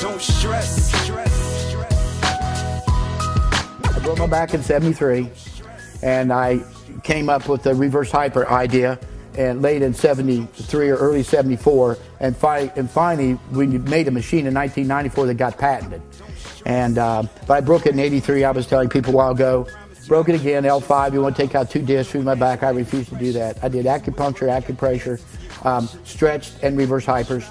Don't stress. I broke my back in '73, and I came up with the reverse hyper idea, and late in '73 or early '74, and finally we made a machine in 1994 that got patented. And but I broke it in '83. I was telling people a while ago. Broke it again, L5. You want to take out 2 discs through my back. I refused to do that. I did acupuncture, acupressure, stretched, and reverse hypers.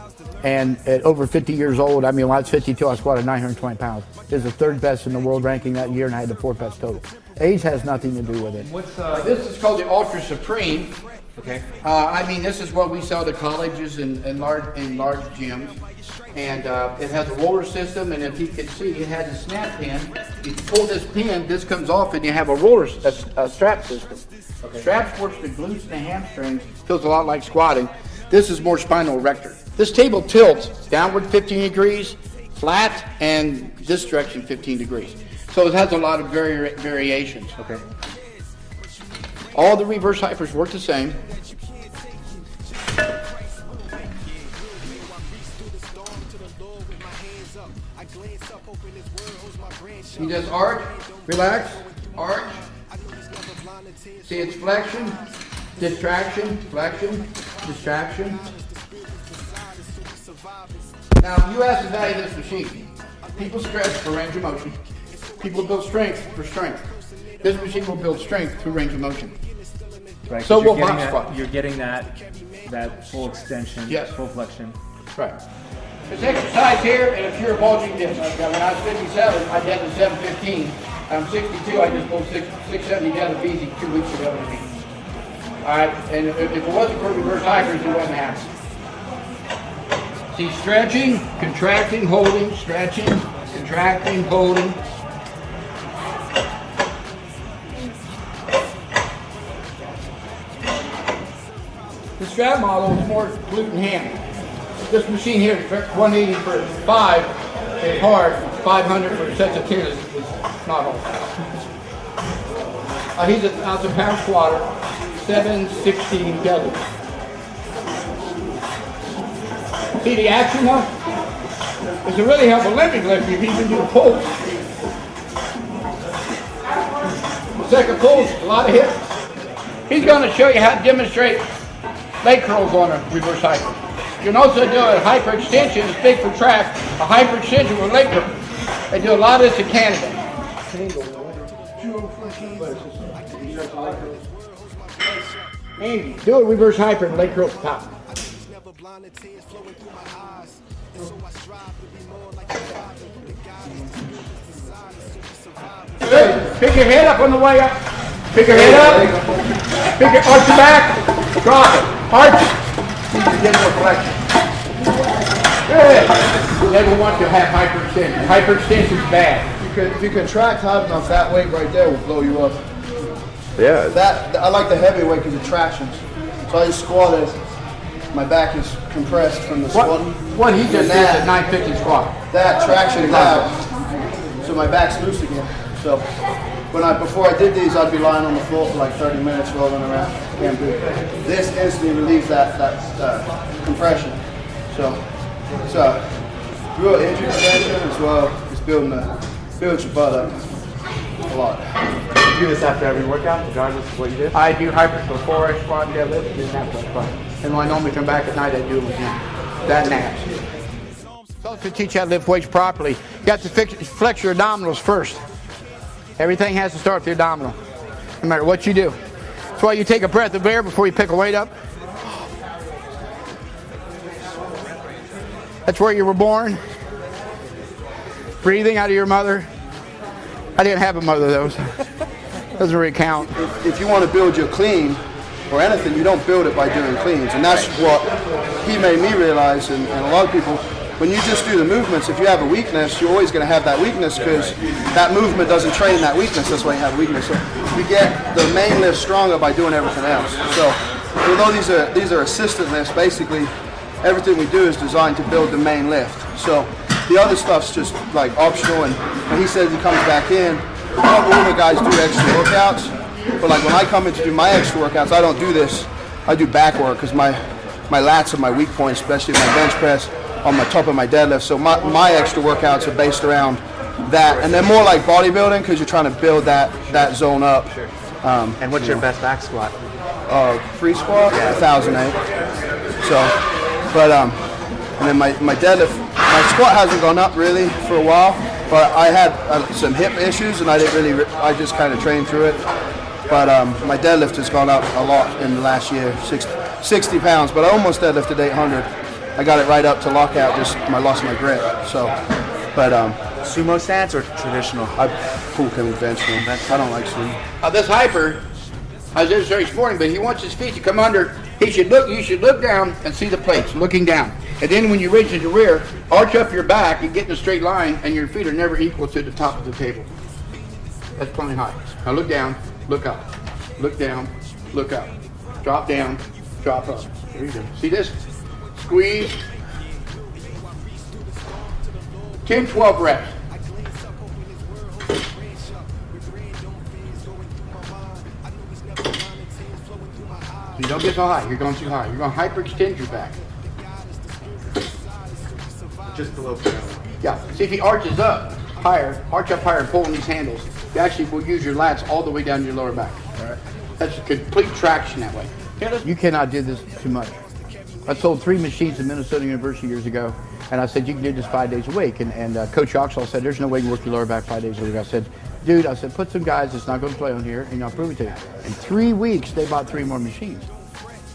And at over 50 years old, I mean, when I was 52, I squatted 920 pounds. It was the 3rd best in the world ranking that year, and I had the 4th best total. Age has nothing to do with it. This is called the Ultra Supreme. Okay. I mean, this is what we sell to colleges and large gyms. And it has a roller system, and if you can see, it has a snap pin. You pull this pin, this comes off, and you have a roller strap system. Okay. Straps works to glutes and the hamstrings. Feels a lot like squatting. This is more spinal erector. This table tilts downward 15 degrees, flat, and this direction 15 degrees. So it has a lot of variations. Okay. All the reverse hypers work the same. He does arch, relax, arch. See, it's flexion, distraction, flexion, distraction. Now, you ask the value of this machine. People stretch for range of motion. People build strength for strength. This machine will build strength through range of motion. Right. So we'll box squat. You're getting that full extension, yes, full flexion. Right. There's exercise here, and if you're a bulging disc. When I was 57, I did the 715. I'm 62, I just pulled 670 deadlift easy 2 weeks ago. All right, and if it wasn't for reverse hypers, it wouldn't happen. See, stretching, contracting, holding, stretching, contracting, holding. The strap model is more glute and ham. This machine here is 180 for 5 is hard, 500 for sets of 10 is not hard. He's a 1,000-pound squatter, 716 deadlift. See the action though? It's a really help Olympic lift if you can do the pull. The second pull is a lot of hips. He's going to show you how to demonstrate leg curls on a reverse hyper. You can also do a hyperextension, it's big for track, a hyperextension with leg curl. They do a lot of this in Canada. Andy, do a reverse hyper and leg curl at the top. Good. Pick your head up on the way up. Pick your head up. Pick your, arch your back. Drop it. Arch. Get more flexion. Good. You never want to have hyperextension. Hyperextension is bad. If you contract hard enough, that weight right there will blow you up. Yeah. I like the heavy weight because of tractions. So I just squat it. My back is compressed from the squatting. What he just did at 950 squat. That traction is out, so my back's loose again. So before I did these, I'd be lying on the floor for like 30 minutes rolling around. Can't do it. This instantly relieves that compression. So it's real injury prevention as well as builds your butt up a lot. You do this after every workout, regardless of what you do? I do hypers before I squat and deadlift, and then after I squat. And when I normally come back at night, I do it again. That naps. So to teach you how to lift weights properly, you have to flex your abdominals first. Everything has to start with the abdominal, no matter what you do. That's why you take a breath of air before you pick a weight up. That's where you were born. Breathing out of your mother. I didn't have a mother though, so it doesn't really count. If you want to build your clean or anything, you don't build it by doing cleans. And that's what he made me realize, and a lot of people, when you just do the movements, if you have a weakness, you're always going to have that weakness because that movement doesn't train that weakness. That's why you have weakness. So you get the main lift stronger by doing everything else. So although these are assistant lifts, basically everything we do is designed to build the main lift. So the other stuff's just like optional, and when he says he comes back in, not all the guys do extra workouts, but like when I come in to do my extra workouts, I don't do this. I do back work because my lats are my weak point, especially my bench press. on my top of my deadlift. So my extra workouts are based around that, and they're more like bodybuilding because you're trying to build that zone up. Sure. And what's your best back squat? Free squat, 1,008. So, but and then my deadlift, my squat hasn't gone up really for a while, but I had some hip issues and I didn't really, I just kind of trained through it. But my deadlift has gone up a lot in the last year, 60 pounds, but I almost deadlifted 800. I got it right up to lockout, just I lost my grip. So, but sumo stance or traditional? I pull conventional. I don't like sumo. This hyper, I was illustrating this morning, but he wants his feet to come under. You should look down and see the plates, looking down. And then when you reach to the rear, arch up your back and get in a straight line, and your feet are never equal to the top of the table. That's plenty high. Now look down, look up. Look down, look up. Drop down, drop up. There you go. See this? Squeeze. 10, 12 reps. You don't get so high. You're going too high. You're going to hyperextend your back. Just below parallel. Yeah. See, if he arches up higher, arch up higher and pull on these handles, you actually will use your lats all the way down to your lower back. All right. That's a complete traction that way. You cannot do this too much. I sold 3 machines at Minnesota University years ago, and I said, you can do this 5 days a week. And Coach Oxall said, there's no way you can work your lower back 5 days a week. I said, dude, put some guys that's not going to play on here, and I'll prove it to you. In 3 weeks, they bought 3 more machines.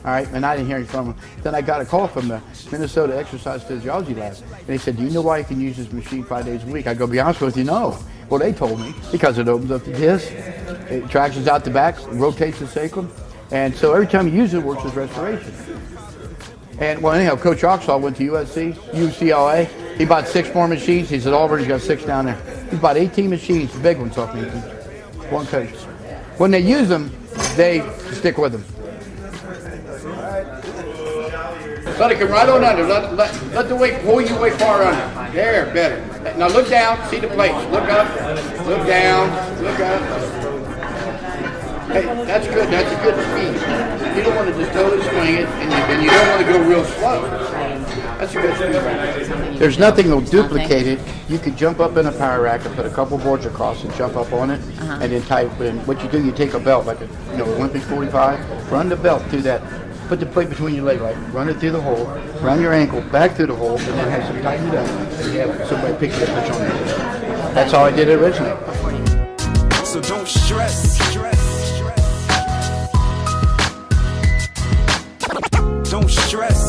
All right, and I didn't hear anything from them. Then I got a call from the Minnesota Exercise Physiology Lab, and they said, do you know why you can use this machine 5 days a week? I go, be honest with you, no. Well, they told me, because it opens up the disc, it tractions out the back, rotates the sacrum, and so every time you use it, it works as restoration. And well, anyhow, Coach Oxall went to UCLA. He bought 6 more machines. He said, Auburn's got 6 down there. He bought 18 machines, big ones off me. One coach. When they use them, they stick with them. Let it come right on under. Let the weight pull you way far under. There, better. Now look down, see the plates. Look up, look down, look up. Hey, that's good. That's a good speed. You don't want to just totally swing it, and you don't want to go real slow. That's a good speed. There's nothing that'll duplicate it. You could jump up in a power rack and put a couple boards across and jump up on it, and then tie it. And what you do, you take a belt like a Olympic 45, run the belt through that. Put the plate between your leg, right? Run it through the hole, run your ankle back through the hole, and then have some tightened up. And you have somebody pick it up on it. That's how I did it originally. So don't stress. Don't stress.